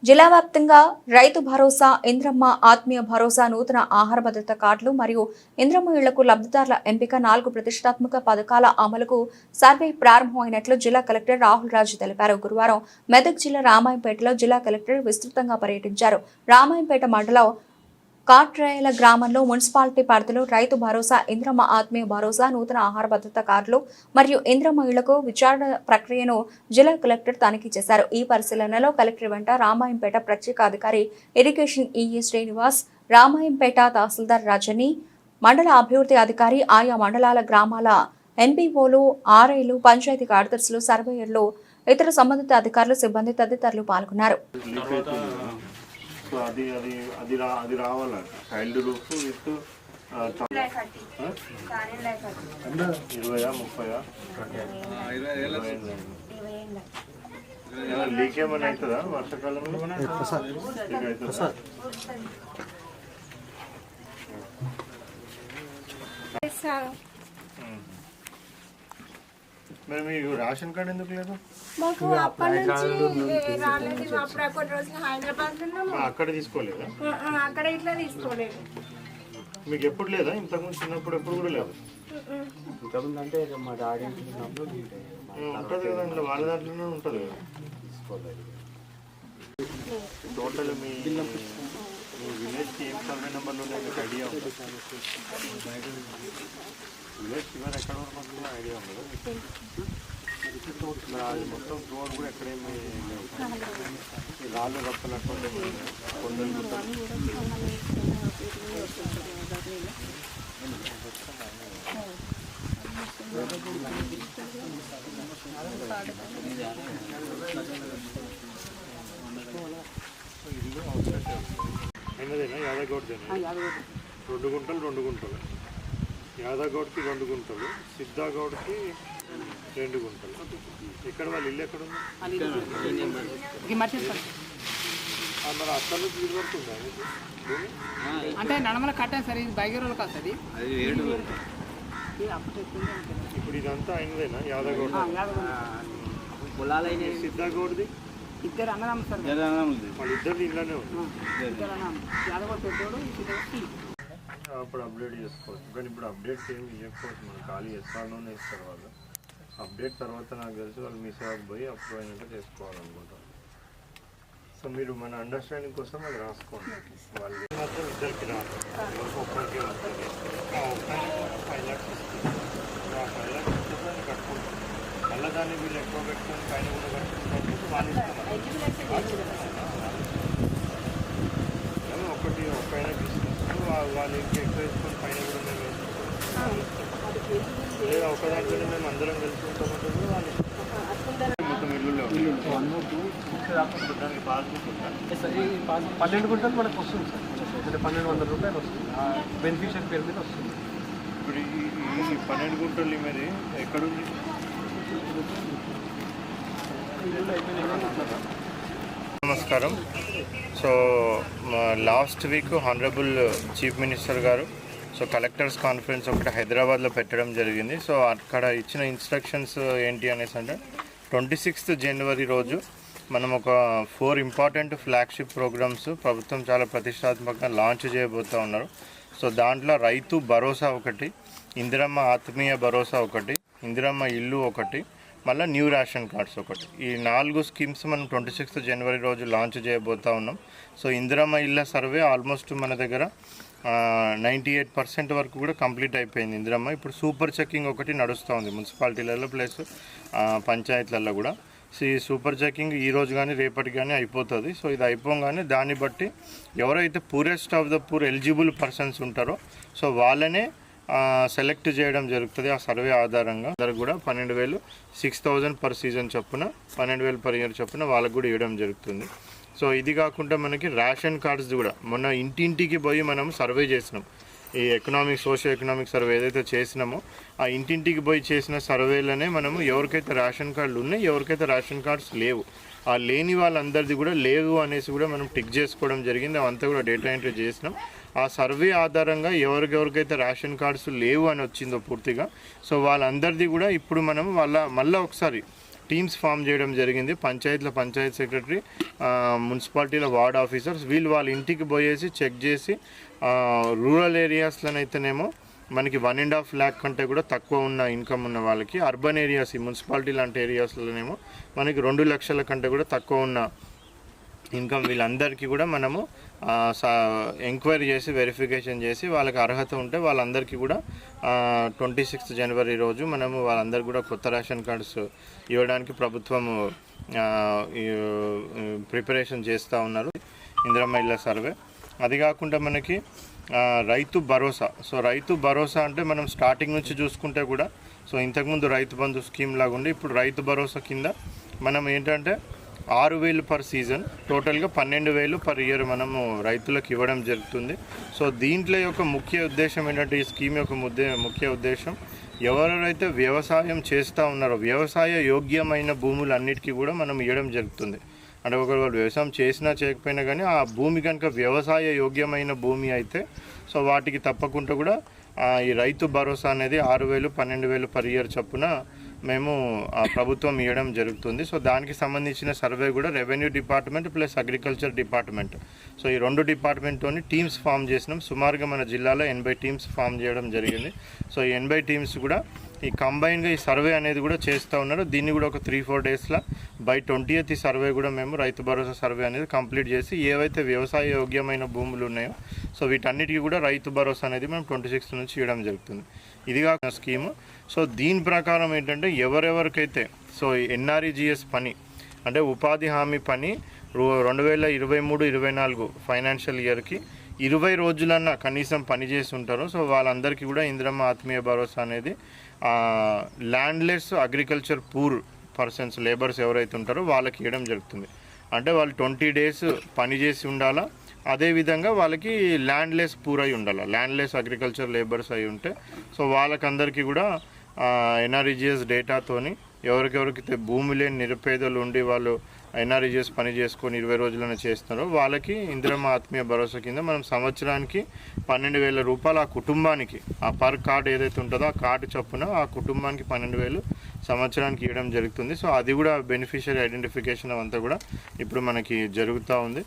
జిల్లా వ్యాప్తంగా రైతు భరోసా, ఇంద్రమ్మ ఆత్మీయ భరోసా, నూతన ఆహార భద్రత కార్డులు మరియు ఇంద్రమ్మ ఇళ్లకు లబ్ధిదారుల ఎంపిక 4 ప్రతిష్టాత్మక పథకాల అమలుకు సర్వే ప్రారంభమైనట్లు జిల్లా కలెక్టర్ రాహుల్ రాజు తెలిపారు. గురువారం మెదక్ జిల్లా రామాయంపేటలో జిల్లా కలెక్టర్ విస్తృతంగా పర్యటించారు. రామాయంపేట మండలం కాట్రాయల గ్రామంలో మున్సిపాలిటీ పరిధిలో రైతు భరోసా, ఇంద్రమ్మ ఆత్మీయ భరోసా, నూతన ఆహార భద్రత కార్డులు మరియు ఇంద్రమ్మ ఇళ్లకు విచారణ ప్రక్రియను జిల్లా కలెక్టర్ తనిఖీ చేశారు. ఈ పరిశీలనలో కలెక్టర్ వెంట రామాయంపేట ప్రత్యేక అధికారి ఇరిగేషన్ ఈఈ శ్రీనివాస్, రామాయంపేట తహసీల్దార్ రజని, మండల అభివృద్ధి అధికారి, ఆయా మండలాల గ్రామాల ఎంపీఓలు, ఆర్ఐలు, పంచాయతీ కార్యదర్శులు, సర్వేయర్లు, ఇతర సంబంధిత అధికారులు, సిబ్బంది తదితరులు పాల్గొన్నారు. సో అది రావాలంట చైల్డ్ రూఫ్ విత్ 20-30 లీక్ ఏమైనా అవుతుందా వర్షాకాలంలో? మరి మీకు రేషన్ కార్డు ఎందుకు లేదు? మాకు అప్పటి నుంచి రాలేదు. అప్పుడు కొన్ని రోజులు హైదరాబాద్ అక్కడ తీసుకోలేదా? అక్కడ ఇట్లా తీసుకోలేదు. మీకు ఎప్పుడు లేదా? ఇంతకుముందు చిన్నప్పుడు ఎప్పుడు కూడా లేదు? ఇంతకుముందు అంటే మా డాడీ ఉంటుంది కదా, వాళ్ళ దాంట్లోనే ఉంటుంది కదా. టోటల్ మీ విలేజ్కి ఏం సర్వే నెంబర్లు ఉన్నాయి మీకు ఐడియా ఉంది? విలేజ్ ఫివర్ ఎక్కడ వరకు వస్తుందో ఐడియా ఉంది కదా. అది మొత్తం రోడ్ కూడా ఎక్కడేమి లేవు. రాళ్ళు రప్పలు అక్కడ కొండలు గుట్టలు. అయినదేనా యాదగౌడ్దేనా? 2 గుంటలు 2 గుంటలు. యాదగౌడ్కి 2 గుంటలు, సిద్ధాగౌడ్కి 2 గుంటలు. ఎక్కడ వాళ్ళ ఇల్లు ఎక్కడ ఉంది? మరి అక్కడ నుంచి ఇది వరకు ఉందా అంటే నడమల కట్టాను సార్. ఇది బైగరోళ్ళకి వస్తుంది. ఇప్పుడు ఇదంతా అయినదేనా? యాదగౌడ్ సిద్ధాగౌడ్ది ఇద్దరు అన్నదమ్మ సార్. వాళ్ళిద్దరు ఇంట్లోనే ఉంది. యాదగౌడ్ పెద్దోడు, అప్పుడు అప్డేట్ చేసుకోవచ్చు. కానీ ఇప్పుడు అప్డేట్స్ ఏమి ఇవ్వకపోవచ్చు. మనం ఖాళీ ఎస్ఆర్లోనే ఇస్తారు వాళ్ళు. అప్డేట్ తర్వాత నాకు తెలిసి వాళ్ళు మీ సేవకు పోయి అప్రూవ్ అయినట్టు చేసుకోవాలనుకుంటారు. సో మీరు మన అండర్స్టాండింగ్ కోసం అది రాసుకోండి. వాళ్ళు మాత్రం ఇద్దరికి రాదు, ఒక్కరికి ఉంటుంది. ఆ ఒక్కరికి 5 lakhs ఇస్తుంది. ఆ 5 lakhs ఇస్తే అది కట్టుకుంటాం. మళ్ళీ దాన్ని వీళ్ళు ఎక్కువ పెట్టుకొని పైన కూడా కట్టుకుంటారు. వాళ్ళు ఇస్తాం ఒకటి ఒక్కైనా తీసుకొస్తారు. వాళ్ళు ఇంకా ఎక్కువ వేసుకొని పైన కూడా మేము వేసుకుంటాం. లేదా ఒక దాంట్లోనే మేము అందరం కలిసి ఉంటామంటే వాళ్ళు మొత్తం ఇల్లులో దానికి పాస్బుక్ ఉంటుంది. 12 గుంటలు మనకు వస్తుంది సార్. అంటే 1200 రూపాయలు వస్తుంది. బెనిఫిషియరీ పేరు మీద వస్తుంది. ఇప్పుడు ఈ 12 గుంటలు మీద ఎక్కడుంది? నమస్కారం. So last week honourable chief minister గారు కలెక్టర్స్ కాన్ఫరెన్స్ ఒకటి హైదరాబాద్లో పెట్టడం జరిగింది. సో అక్కడ ఇచ్చిన ఇన్స్ట్రక్షన్స్ ఏంటి అనేసి అంటే 26th జనవరి రోజు మనం ఒక 4 ఇంపార్టెంట్ ఫ్లాగ్షిప్ ప్రోగ్రామ్స్ ప్రభుత్వం చాలా ప్రతిష్టాత్మకంగా లాంచ్ చేయబోతూ ఉన్నారు. సో దాంట్లో రైతు భరోసా ఒకటి, ఇందిరమ్మ ఆత్మీయ భరోసా ఒకటి, ఇందిరమ్మ ఇల్లు ఒకటి, మళ్ళీ న్యూ రేషన్ కార్డ్స్ ఒకటి. ఈ 4 స్కీమ్స్ మనం 26th జనవరి రోజు లాంచ్ చేయబోతూ ఉన్నాం. సో ఇందిరమ్మ ఇళ్ళ సర్వే ఆల్మోస్ట్ మన దగ్గర 98% వరకు కూడా కంప్లీట్ అయిపోయింది ఇందిరమ్మ. ఇప్పుడు సూపర్ చెకింగ్ ఒకటి నడుస్తూ ఉంది మున్సిపాలిటీలలో ప్లస్ పంచాయతీలలో కూడా. సో ఈ సూపర్ చెకింగ్ ఈరోజు కానీ రేపటి కానీ అయిపోతుంది. సో ఇది అయిపోగానే దాన్ని బట్టి ఎవరైతే poorest of the poor eligible persons ఉంటారో సో వాళ్ళనే సెలెక్ట్ చేయడం జరుగుతుంది. ఆ సర్వే ఆధారంగా అందరికి కూడా 12,000 6,000 పర్ సీజన్ చొప్పున 12,000 పర్ ఇయర్ చొప్పున వాళ్ళకు కూడా ఇవ్వడం జరుగుతుంది. సో ఇది కాకుండా మనకి రేషన్ కార్డ్స్ కూడా మొన్న ఇంటింటికి పోయి మనం సర్వే చేసినాం. ఈ సోషల్ ఎకనామిక్ సర్వే ఏదైతే చేసినామో ఆ ఇంటింటికి పోయి చేసిన సర్వేలోనే మనము ఎవరికైతే రేషన్ కార్డులు ఉన్నాయి, ఎవరికైతే రేషన్ కార్డ్స్ లేవు, ఆ లేని వాళ్ళందరిది కూడా లేవు అనేసి కూడా మనం టిక్ చేసుకోవడం జరిగింది. అవంతా కూడా డేటా ఎంట్రీ చేసినాం. ఆ సర్వే ఆధారంగా ఎవరికైతే రేషన్ కార్డ్స్ లేవు అని వచ్చిందో పూర్తిగా, సో వాళ్ళందరిది కూడా ఇప్పుడు మనం మళ్ళీ ఒకసారి టీమ్స్ ఫామ్ చేయడం జరిగింది. పంచాయత్ సెక్రటరీ, మున్సిపాలిటీలో వార్డ్ ఆఫీసర్స్ వీళ్ళు వాళ్ళ ఇంటికి పోయేసి చెక్ చేసి రూరల్ ఏరియాస్లోనైతేనేమో మనకి 1.5 lakh కంటే కూడా తక్కువ ఉన్న ఇన్కమ్ ఉన్న వాళ్ళకి, అర్బన్ ఏరియాస్ ఈ మున్సిపాలిటీ లాంటి ఏరియాస్లోనేమో మనకి 2 లక్షల కంటే కూడా తక్కువ ఉన్న ఇన్కమ్ వీళ్ళందరికీ కూడా మనము ఎంక్వైరీ చేసి వెరిఫికేషన్ చేసి వాళ్ళకి అర్హత ఉంటే వాళ్ళందరికీ కూడా 26 జనవరి రోజు మనము వాళ్ళందరికీ కూడా కొత్త రేషన్ కార్డ్స్ ఇవ్వడానికి ప్రభుత్వము ప్రిపరేషన్ చేస్తూ ఉన్నారు. ఇందిరమ్మ ఇళ్ళ సర్వే. అది కాకుండా మనకి రైతు భరోసా. సో రైతు భరోసా అంటే మనం స్టార్టింగ్ నుంచి చూసుకుంటే కూడా ఇంతకుముందు రైతు బంధు స్కీమ్ లాగా ఉండి ఇప్పుడు రైతు భరోసా కింద మనం ఏంటంటే 6,000 పర్ సీజన్, టోటల్గా 12,000 పర్ ఇయర్ మనము రైతులకు ఇవ్వడం జరుగుతుంది. సో దీంట్లో యొక్క ముఖ్య ఉద్దేశం ఏంటంటే, ఈ స్కీమ్ యొక్క ముఖ్య ఉద్దేశం ఎవరెవరైతే వ్యవసాయం చేస్తూ ఉన్నారో వ్యవసాయ యోగ్యమైన భూములన్నిటికీ కూడా మనం ఇవ్వడం జరుగుతుంది. అంటే ఒకరు వాళ్ళు వ్యవసాయం చేసినా చేయకపోయినా కానీ ఆ భూమి కనుక వ్యవసాయ యోగ్యమైన భూమి అయితే సో వాటికి తప్పకుండా కూడా ఈ రైతు భరోసా అనేది 6,000, 12,000 పర్ ఇయర్ చొప్పున మేము ప్రభుత్వం ఇవ్వడం జరుగుతుంది. సో దానికి సంబంధించిన సర్వే కూడా revenue department plus agriculture department, so ఈ 2 డిపార్ట్మెంట్తోని టీమ్స్ ఫామ్ చేసినాం. సుమారుగా మన జిల్లాలో 80 టీమ్స్ ఫామ్ చేయడం జరిగింది. సో ఈ 80 టీమ్స్ కూడా ఈ కంబైన్గా ఈ సర్వే అనేది కూడా చేస్తూ ఉన్నారు. దీన్ని కూడా ఒక 3-4 డేస్లో బై 20th ఈ సర్వే కూడా మేము రైతు భరోసా సర్వే అనేది కంప్లీట్ చేసి ఏవైతే వ్యవసాయ యోగ్యమైన భూములు ఉన్నాయో సో వీటన్నిటికీ కూడా రైతు భరోసా అనేది మేము 26 నుంచి ఇవ్వడం జరుగుతుంది. ఇది కాక స్కీము. సో దీని ప్రకారం ఏంటంటే ఎవరెవరికైతే సో ఎన్ఆర్ఈజీఎస్ పని అంటే ఉపాధి హామీ పని 2023-24 ఫైనాన్షియల్ ఇయర్కి 20 రోజులన్నా కనీసం పనిచేసి ఉంటారు. సో వాళ్ళందరికీ కూడా ఇందిరమ్మ ఆత్మీయ భరోసా అనేది landless agriculture poor persons labours ఎవరైతే ఉంటారో వాళ్ళకి ఇవ్వడం జరుగుతుంది. అంటే వాళ్ళు 20 days పనిచేసి ఉండాలా, అదేవిధంగా వాళ్ళకి ల్యాండ్లెస్ పూర్ అయి ఉండాలి. ల్యాండ్లెస్ అగ్రికల్చర్ లేబర్స్ అయి ఉంటే సో వాళ్ళకందరికీ కూడా ఎన్ఆర్ఈజీఎస్ డేటాతోని ఎవరికెవరికైతే భూమి లేని నిరుపేదలు ఉండి వాళ్ళు ఎన్ఆర్ఈజీఎస్ పని చేసుకొని 20 రోజులను చేస్తున్నారో వాళ్ళకి ఇందిరమ్మ ఆత్మీయ భరోసా కింద మనం సంవత్సరానికి 12,000 రూపాయలు ఆ కుటుంబానికి ఆ పర్ కార్డు ఏదైతే ఉంటుందో ఆ కార్డు చొప్పున ఆ కుటుంబానికి 12,000 సంవత్సరానికి ఇవ్వడం జరుగుతుంది. సో అది కూడా బెనిఫిషియరీ ఐడెంటిఫికేషన్ అంతా కూడా ఇప్పుడు మనకి జరుగుతూ ఉంది.